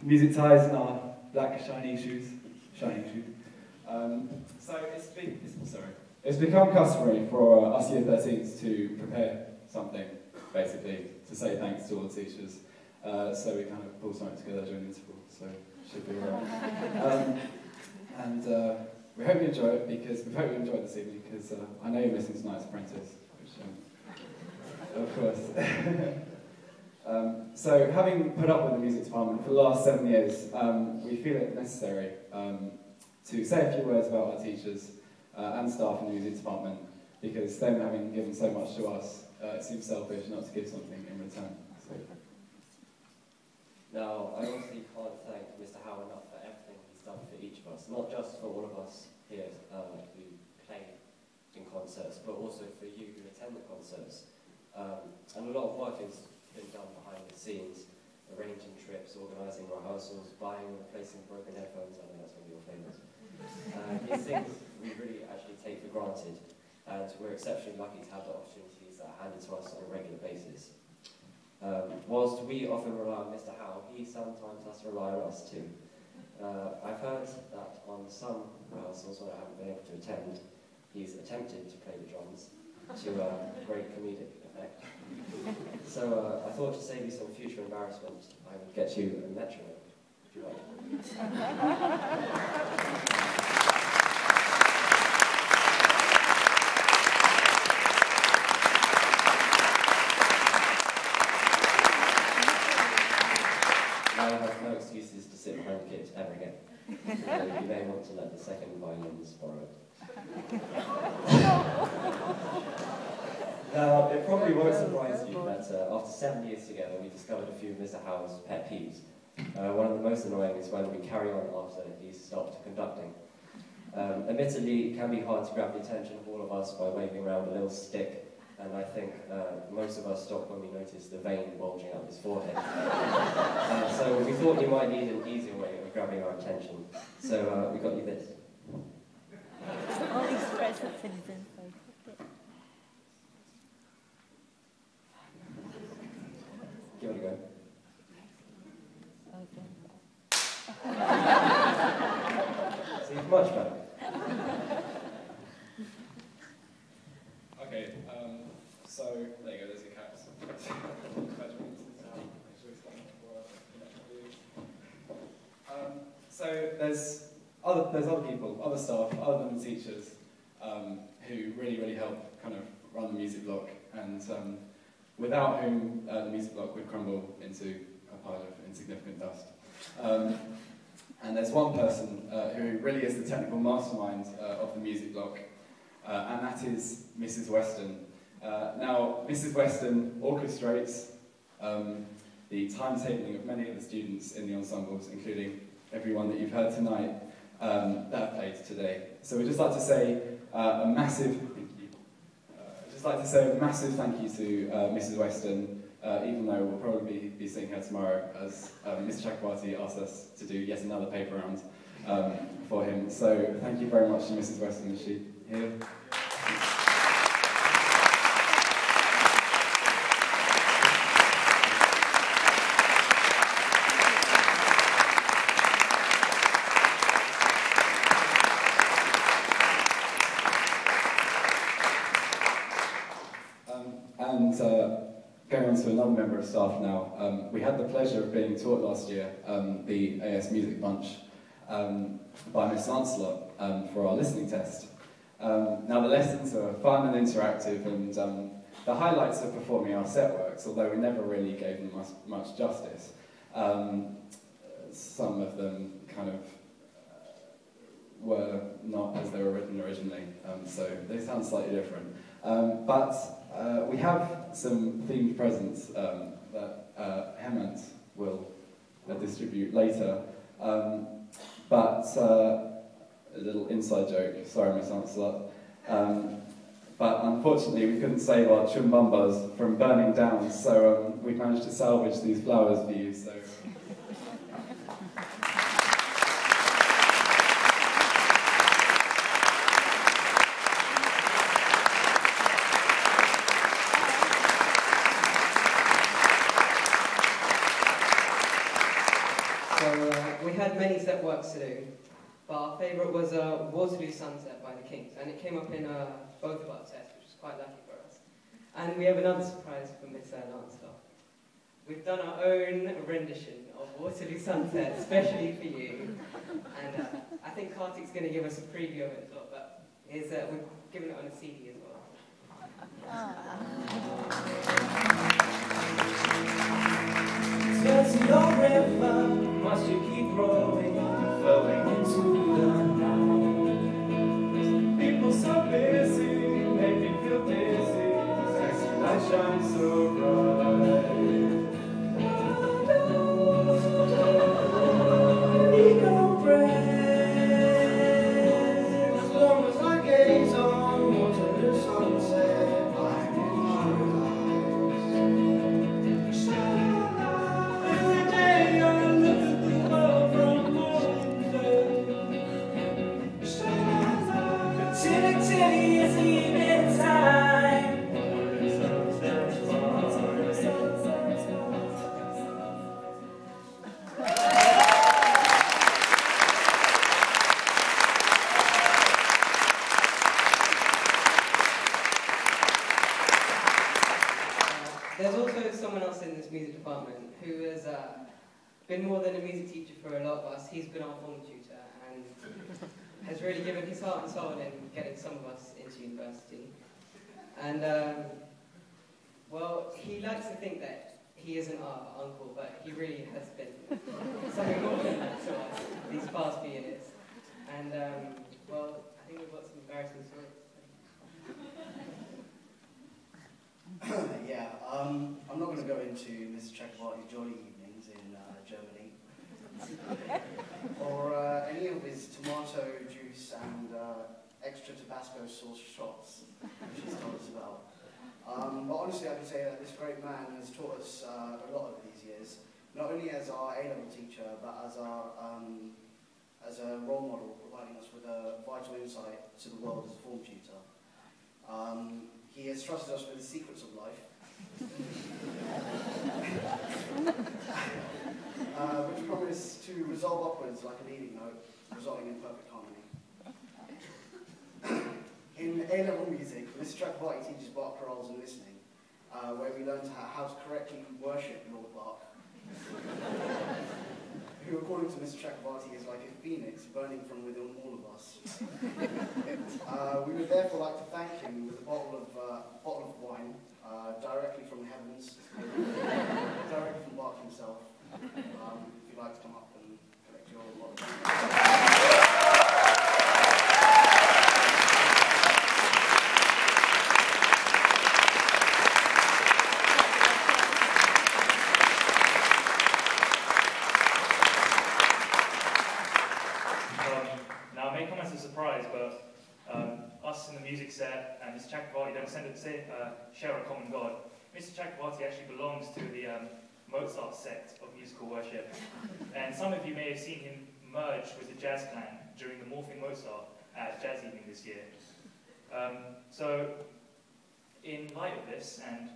music ties and our black shiny shoes. So it's become customary for us Year 13s to prepare something, basically, to say thanks to all the teachers. So we kind of pull something together during the interval, so it should be alright. We hope you enjoy it, because we hope you enjoyed this evening, because I know you're missing tonight's Apprentice, which, of course. So, having put up with the music department for the last 7 years, we feel it necessary to say a few words about our teachers and staff in the music department, because them having given so much to us, it seems selfish not to give something in return. So. Now, I honestly can't thank Mr. Howe enough for everything he's done for each of us, not just for all of us here who play in concerts, but also for you who attend the concerts. And a lot of work has been done behind the scenes, arranging trips, organising rehearsals, buying and replacing broken headphones. I know that's one of your favourites. These things we really actually take for granted, and we're exceptionally lucky to have the opportunities that are handed to us on a regular basis. Whilst we often rely on Mr. Howe, he sometimes has to rely on us too. I've heard that on some rehearsals, when I haven't been able to attend, he's attempted to play the drums to great comedic effect. So I thought to save you some future embarrassment, I would get you a metronome, if you like. Now I have no excuses to sit behind kids ever again. So you may want to let the second violins borrow it. Now, it probably won't surprise you that after 7 years together, we discovered a few of Mr. Howe's pet peeves. One of the most annoying is when we carry on after he's stopped conducting. Admittedly, it can be hard to grab the attention of all of us by waving around a little stick, and I think most of us stopped when we noticed the vein bulging out his forehead. So we thought you might need an easier way of grabbing our attention. So we got you this. All these presents and things. Give it a go. See, much better. Okay, so there you go, there's your caps. So there's other people, other staff, other than the teachers, who really help kind of run the music block, and without whom the music block would crumble into a pile of insignificant dust. And there's one person who really is the technical mastermind of the music block, and that is Mrs. Weston. Now, Mrs. Weston orchestrates the timetabling of many of the students in the ensembles, including everyone that you've heard tonight that have played today. So we'd just like to say a massive thank you to Mrs. Weston, even though we'll probably be seeing her tomorrow, as Mr. Chakrabarti asked us to do yet another paper round for him. So thank you very much to Mrs. Weston. Is she here? Going on to another member of staff now, we had the pleasure of being taught last year the AS Music Bunch by Miss Lancelot for our listening test. Now the lessons are fun and interactive, and the highlights of performing our set works, although we never really gave them much justice. Some of them kind of were not as they were written originally, so they sound slightly different. But we have some themed presents that Hemant will distribute later. But a little inside joke, sorry Miss Lancelot. But unfortunately we couldn't save our chumbumbas from burning down, so we've managed to salvage these flowers for you. So. So we had many set works to do, but our favourite was Waterloo Sunset by the Kings, and it came up in both of our tests, which was quite lucky for us. And we have another surprise for Miss Lancelot. We've done our own rendition of Waterloo Sunset, especially for you. And I think Kartik's going to give us a preview of it as well, but we've given it on a CD as well. Searching your river, must you keep rolling, flowing into the night? People so busy, make me feel dizzy, sexy light shines so bright. Ego breath, as long as I gaze on Waterloo Sunset, I'm in paradise. Every day I look at the world from morning to day. Tilly, tilly, it's evening time. There's also someone else in this music department who has been more than a music teacher for a lot of us. He's been our form tutor and has really given his heart and soul in getting some of us into university. And, well, he likes to think that he isn't our uncle, but he really has been something more than that to us these past few years. And, well, I think we've got some embarrassing stories. Yeah, I'm not going to go into Mr. Chakravarty's jolly evenings in Germany, or any of his tomato juice and extra Tabasco sauce shots, which he's told us about. But honestly, I can say that this great man has taught us a lot over these years, not only as our A-level teacher, but as a role model, providing us with a vital insight to the world as a form tutor. He has trusted us with the secrets of life, which promise to resolve upwards like a leading note, resulting in perfect harmony. In A-level music, Mr. Chakravarty teaches Bach chorales and listening, where we learn how to correctly worship Lord Bach, who, according to Mr. Chakravarty, is like a phoenix burning from within all of us. We would therefore like to thank him with a bottle of wine, directly from the heavens, directly from Bach himself. If you'd like to come up and collect your bottle of wine. Now, I may come as a surprise, but us in the music set and Mr. Chakravarty don't share a common God. Mr. Chakravarty actually belongs to the Mozart sect of musical worship, and some of you may have seen him merge with the Jazz Clan during the Morphing Mozart at Jazz Evening this year. So, in light of this, and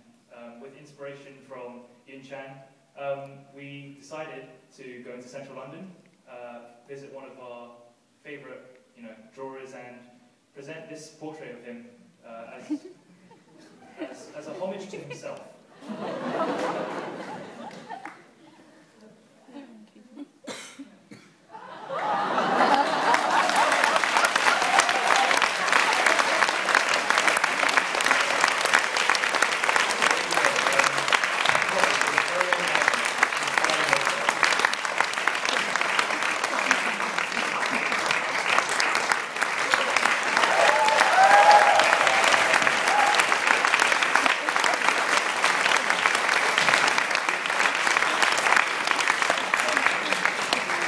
with inspiration from Yun Chan, we decided to go into central London, visit one of our favourite, drawers, and present this portrait of him as a homage to himself.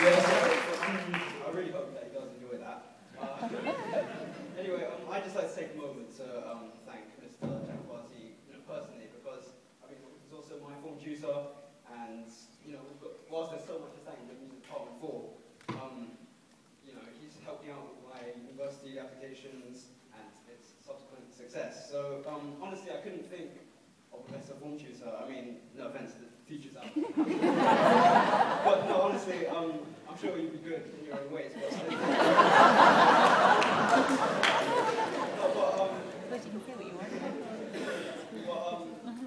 I really hope that you guys enjoy that. Anyway, I'd just like to take a moment to thank Mr. Chakravarty personally, because he's also my form tutor, and whilst there's so much to thank the music department for, he's helped me out with my university applications and its subsequent success. So honestly, I couldn't think of a better form tutor. I mean, no offense to the teachers out there. But no, honestly, say, I'm sure you'd be good in your own ways, but But you can say what you want.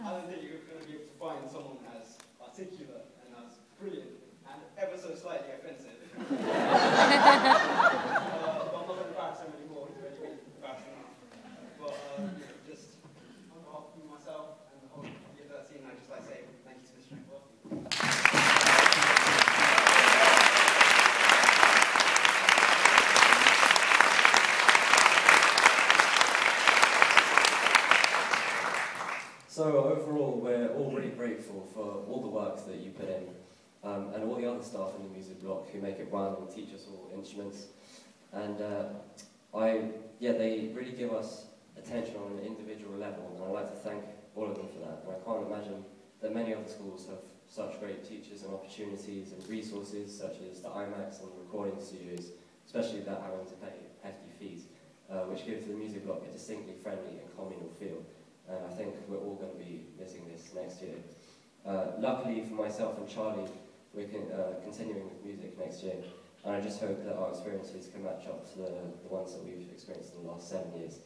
I don't think you're going to be able to find someone as articulate and as brilliant and ever so slightly offensive. But I'm not going to embarrass him anymore. He's already been embarrassed enough. But just on behalf of myself and the whole year 13, I'd just like to say thank you to Mr. Chakravarti. So overall, we're all really grateful for all the work that you put in, and all the other staff in the music block who make it run and teach us all instruments. And they really give us attention on an individual level, and I'd like to thank all of them for that. And I can't imagine that many other schools have such great teachers and opportunities and resources, such as the IMAX and recording studios, especially without having to pay hefty fees, which gives the music block a distinctly friendly and communal feel. And I think we're all going to be missing this next year. Luckily for myself and Charlie, we're continuing with music next year, and I just hope that our experiences can match up to the ones that we've experienced in the last 7 years.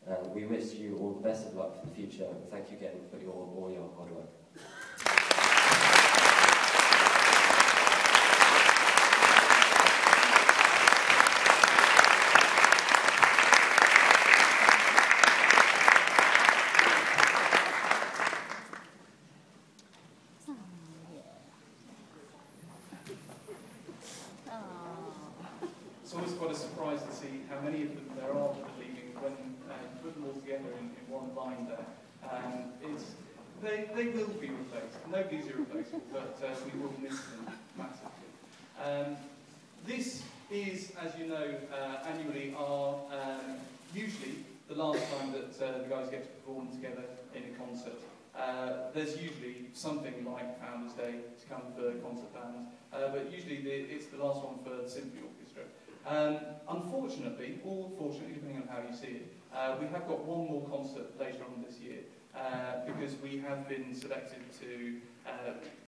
And we wish you all the best of luck for the future, and thank you again for all your hard work. It's always quite a surprise to see how many of them there are leaving when you put them all together in one line there. They will be replaced. Nobody's irreplaceable, but we will miss them massively. This is, as you know, annually usually the last time that the guys get to perform together in a concert. There's usually something like Founders Day to come for concert bands, but usually it's the last one for the symphony orchestra. Unfortunately, or fortunately, depending on how you see it, we have got one more concert later on this year, because we have been selected to